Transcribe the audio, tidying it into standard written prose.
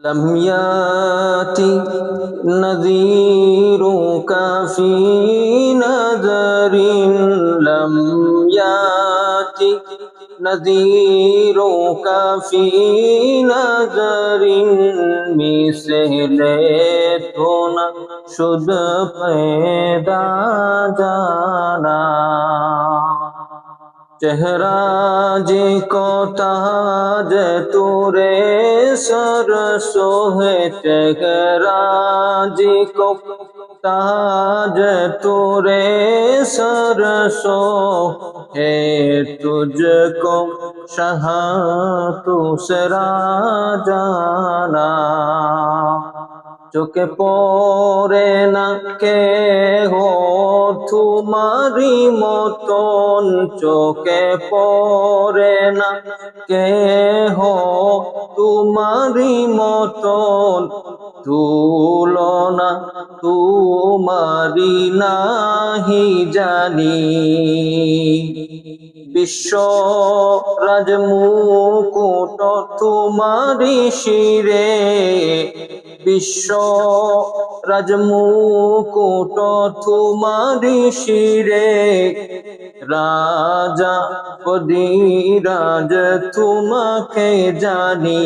لم يأتِ نذيرك في نذر لم يأتِ نذيرك في نذر مثل تو نہ شد پیدا جانا چہرہ جی کو تاج تورے سر سو ہے چہرہ جی کو تاج تورے سر سو ہے تجھ کو شاہ دوسرا جانا চোখে পড়ে না কেহ তোমারি মতন চোখে পড়ে না কেহ তোমারি মতন তুলনা তোমারি নাহি জানি বিশ্ব রাজমুকুট তোমারি শিরে বিশ্ব রাজমুকুট তোমারি শিরে রাজা কদিরাজ তোমাকে জানি।